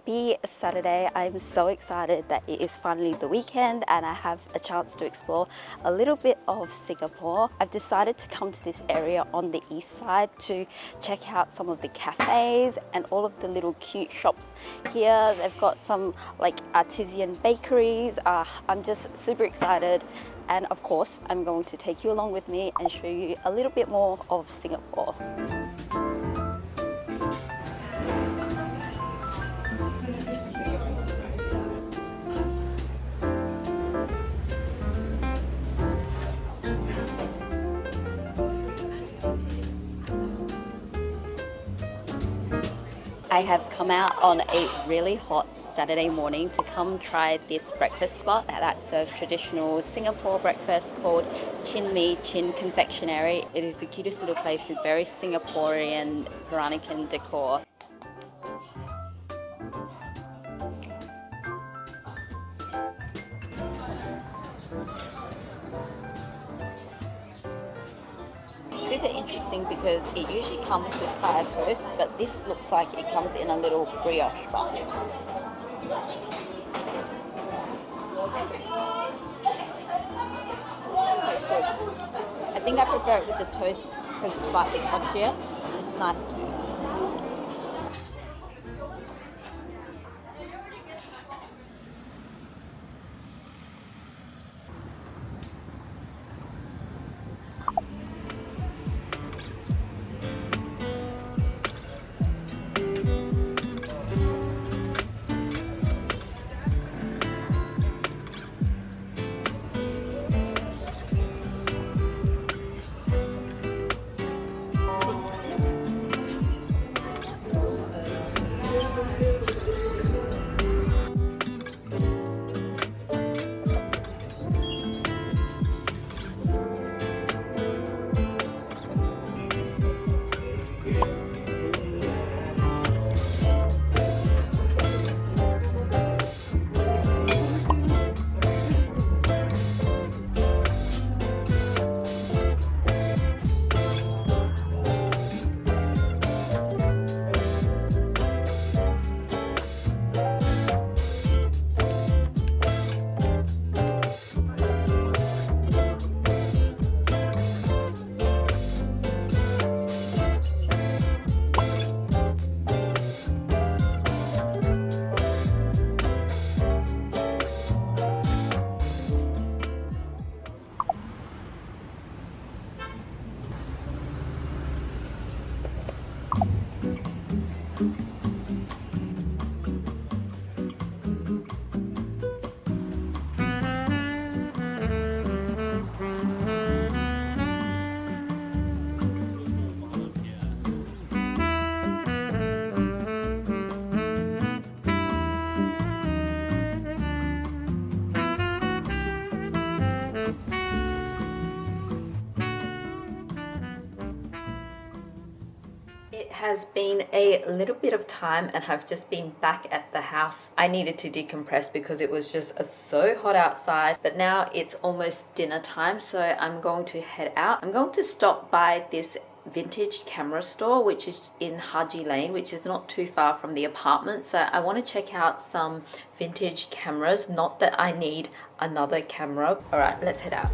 Happy Saturday. I'm so excited that it is finally the weekend and I have a chance to explore a little bit of Singapore. I've decided to come to this area on the east side to check out some of the cafes and all of the little cute shops here. They've got some like artisan bakeries. I'm just super excited, and of course I'm going to take you along with me and show you a little bit more of Singapore. I have come out on a really hot Saturday morning to come try this breakfast spot that serves traditional Singapore breakfast called Chin Confectionary. It is the cutest little place with very Singaporean Peranakan decor. Super interesting because it usually comes with kaya toast, but this looks like it comes in a little brioche bun. I think I prefer it with the toast because it's slightly crunchier. It's nice too. It has been a little bit of time and I've just been back at the house. I needed to decompress because it was just so hot outside, but now it's almost dinner time, so I'm going to head out. I'm going to stop by this vintage camera store which is in Haji Lane, which is not too far from the apartment, so I want to check out some vintage cameras. Not that I need another camera. Alright, let's head out.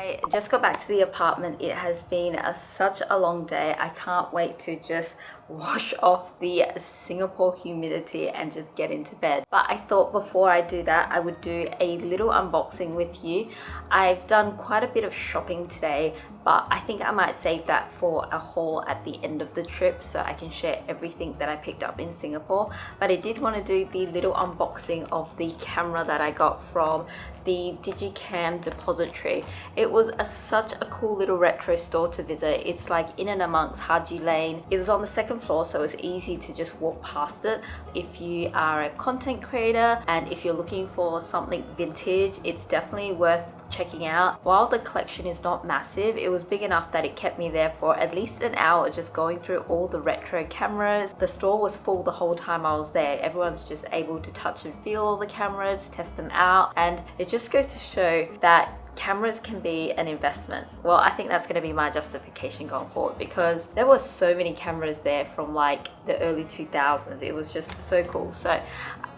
I just got back to the apartment. It has been such a long day. I can't wait to just wash off the Singapore humidity and just get into bed. But I thought before I do that, I would do a little unboxing with you. I've done quite a bit of shopping today, but I think I might save that for a haul at the end of the trip so I can share everything that I picked up in Singapore. But I did want to do the little unboxing of the camera that I got from the Digicam Depository. It was such a cool little retro store to visit. It's like in and amongst Haji Lane. It was on the second floor, so it was easy to just walk past it. If you are a content creator and if you're looking for something vintage, it's definitely worth checking out. While the collection is not massive, it was big enough that it kept me there for at least an hour just going through all the retro cameras. The store was full the whole time I was there. Everyone's just able to touch and feel all the cameras, test them out, and it just goes to show that cameras can be an investment. Well, I think that's going to be my justification going forward, because there were so many cameras there from like the early 2000s. It was just so cool. So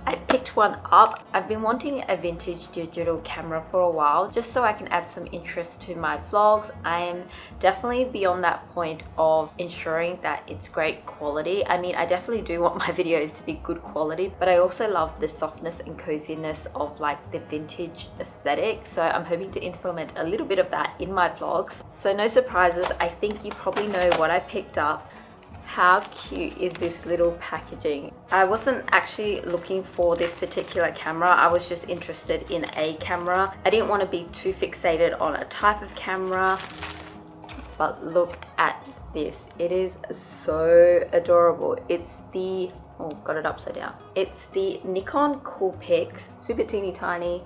I picked one up. I've been wanting a vintage digital camera for a while just so I can add some interest to my vlogs. I am definitely beyond that point of ensuring that it's great quality. I mean, I definitely do want my videos to be good quality, but I also love the softness and coziness of like the vintage aesthetic. So I'm hoping to implement a little bit of that in my vlogs. So no surprises. I think you probably know what I picked up. How cute is this little packaging? I wasn't actually looking for this particular camera. I was just interested in a camera. I didn't want to be too fixated on a type of camera, but look at this. It is so adorable. It's the, oh, got it upside down. It's the Nikon Khoo Pix, super teeny tiny.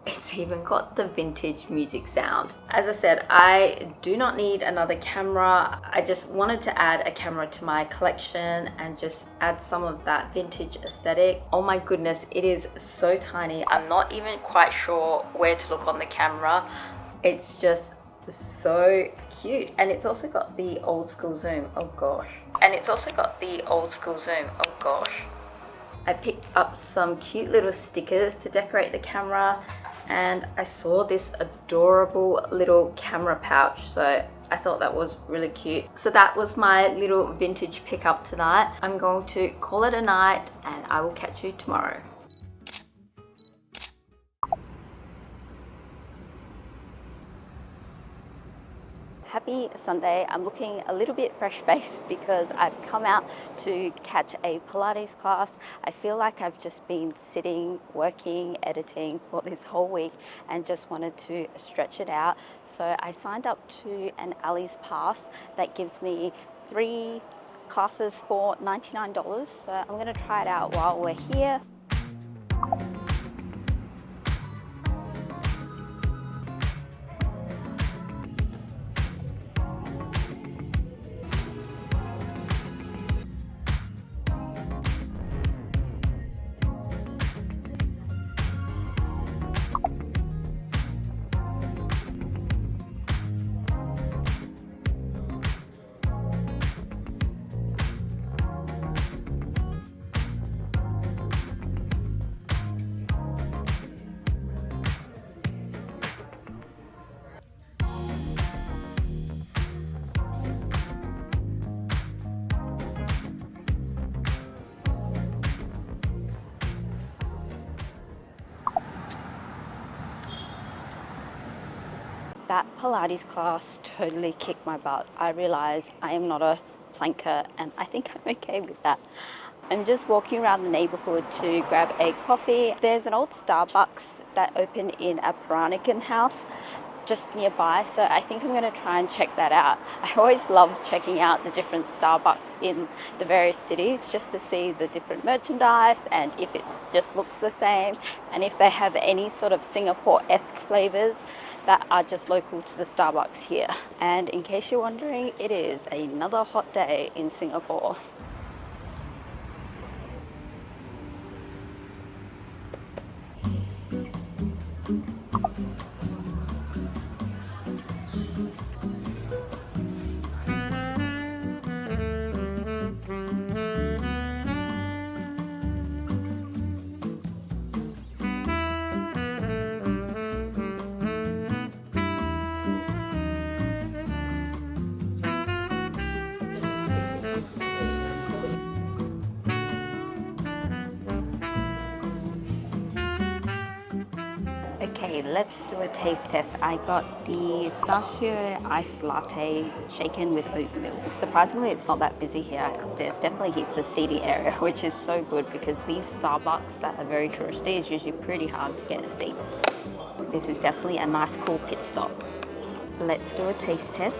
It's even got the vintage music sound. As I said, I do not need another camera. I just wanted to add a camera to my collection and just add some of that vintage aesthetic. Oh my goodness, it is so tiny. I'm not even quite sure where to look on the camera. It's just so cute. And it's also got the old school zoom. Oh gosh. And it's also got the old school zoom. Oh gosh. I picked up some cute little stickers to decorate the camera, and I saw this adorable little camera pouch, so I thought that was really cute. So that was my little vintage pickup tonight. I'm going to call it a night and I will catch you tomorrow. Happy Sunday. I'm looking a little bit fresh-faced because I've come out to catch a Pilates class. I feel like I've just been sitting, working, editing for this whole week and just wanted to stretch it out. So I signed up to an Ali's pass that gives me 3 classes for $99. So I'm going to try it out while we're here. That Pilates class totally kicked my butt. I realized I am not a planker and I think I'm okay with that. I'm just walking around the neighborhood to grab a coffee. There's an old Starbucks that opened in a Peranakan house just nearby, so I think I'm going to try and check that out. I always love checking out the different Starbucks in the various cities just to see the different merchandise and if it just looks the same and if they have any sort of Singapore-esque flavors that are just local to the Starbucks here. And in case you're wondering, it is another hot day in Singapore. Okay, let's do a taste test. I got the pistachio iced latte shaken with oat milk. Surprisingly, it's not that busy here. There's definitely heaps of seating area, which is so good because these Starbucks that are very touristy is usually pretty hard to get a seat. This is definitely a nice cool pit stop. Let's do a taste test.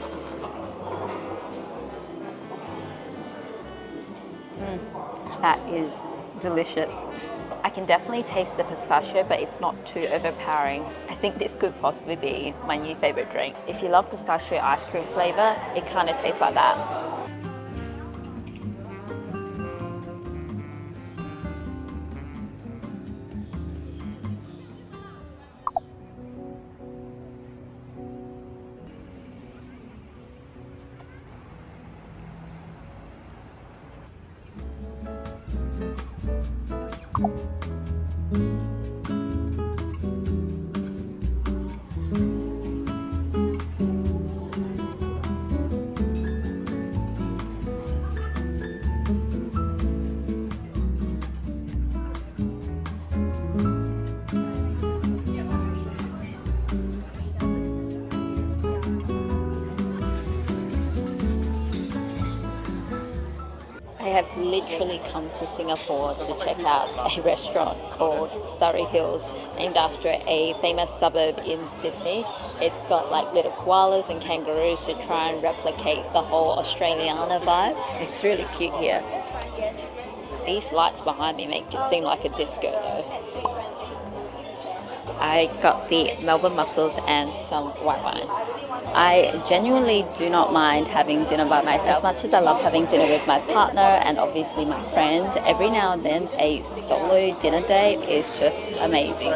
That is delicious. I can definitely taste the pistachio, but it's not too overpowering. I think this could possibly be my new favorite drink. If you love pistachio ice cream flavor, it kind of tastes like that. I have literally come to Singapore to check out a restaurant called Surrey Hills, named after a famous suburb in Sydney. It's got like little koalas and kangaroos to try and replicate the whole Australiana vibe. It's really cute here. These lights behind me make it seem like a disco though. I got the Melbourne mussels and some white wine. I genuinely do not mind having dinner by myself. As much as I love having dinner with my partner and obviously my friends, every now and then a solo dinner date is just amazing.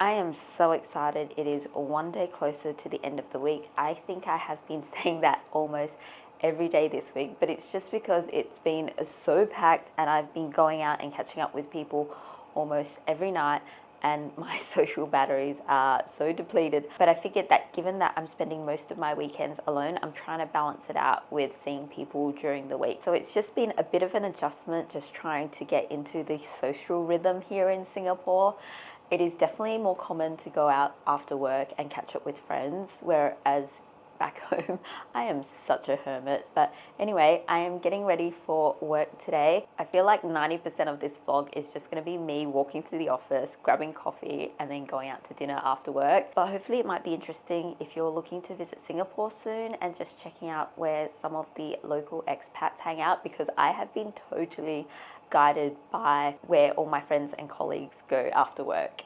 I am so excited. It is one day closer to the end of the week. I think I have been saying that almost every day this week, but it's just because it's been so packed and I've been going out and catching up with people almost every night and my social batteries are so depleted. But I figured that given that I'm spending most of my weekends alone, I'm trying to balance it out with seeing people during the week. So it's just been a bit of an adjustment, just trying to get into the social rhythm here in Singapore. It is definitely more common to go out after work and catch up with friends, whereas back home, I am such a hermit. But anyway, I am getting ready for work today. I feel like 90% of this vlog is just going to be me walking to the office, grabbing coffee, and then going out to dinner after work. But hopefully it might be interesting if you're looking to visit Singapore soon and just checking out where some of the local expats hang out, because I have been totally guided by where all my friends and colleagues go after work.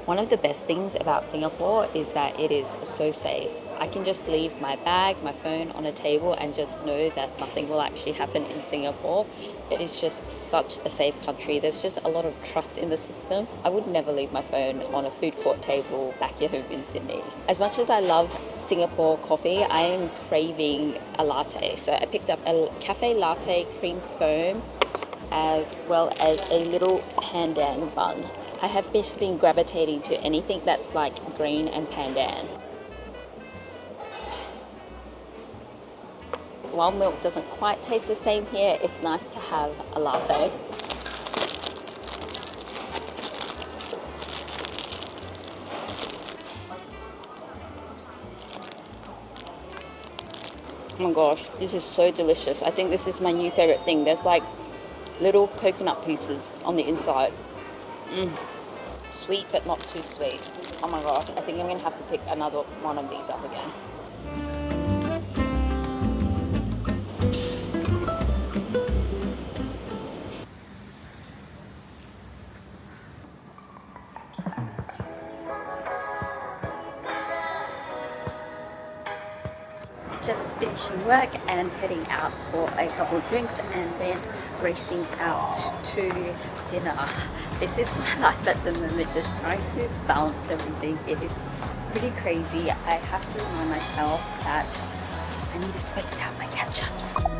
One of the best things about Singapore is that it is so safe. I can just leave my bag, my phone on a table and just know that nothing will actually happen in Singapore. It is just such a safe country. There's just a lot of trust in the system. I would never leave my phone on a food court table back at home in Sydney. As much as I love Singapore coffee, I am craving a latte. So I picked up a cafe latte cream foam as well as a little pandan bun. I have just been gravitating to anything that's like green and pandan. While milk doesn't quite taste the same here, it's nice to have a latte. Oh my gosh, this is so delicious. I think this is my new favorite thing. There's like little coconut pieces on the inside. Sweet but not too sweet. Oh my gosh, I think I'm gonna have to pick another one of these up again. just finishing work and heading out for a couple of drinks and then racing out to dinner. This is my life at the moment, just trying to balance everything. It is pretty crazy. I have to remind myself that I need to space out my catch-ups.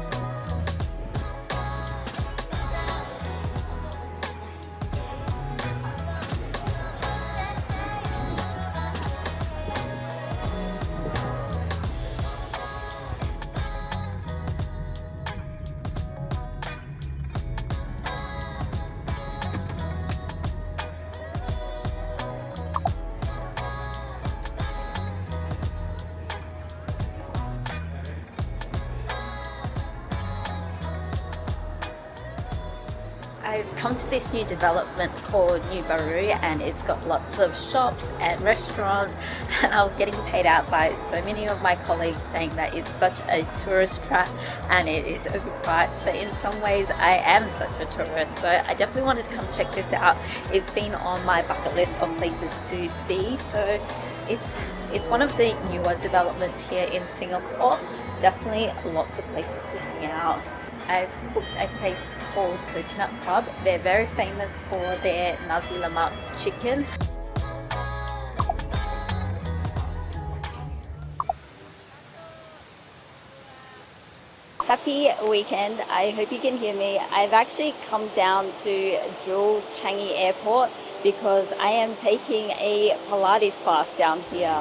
I've come to this new development called Neighbourhoods, and it's got lots of shops and restaurants, and I was getting paid out by so many of my colleagues saying that it's such a tourist trap and it is overpriced, but in some ways I am such a tourist, so I definitely wanted to come check this out. It's been on my bucket list of places to see, so it's one of the newer developments here in Singapore. Definitely lots of places to hang out. I've booked a place called Coconut Club. They're very famous for their nasi lemak chicken. Happy weekend. I hope you can hear me. I've actually come down to Jewel Changi Airport because I am taking a Pilates class down here.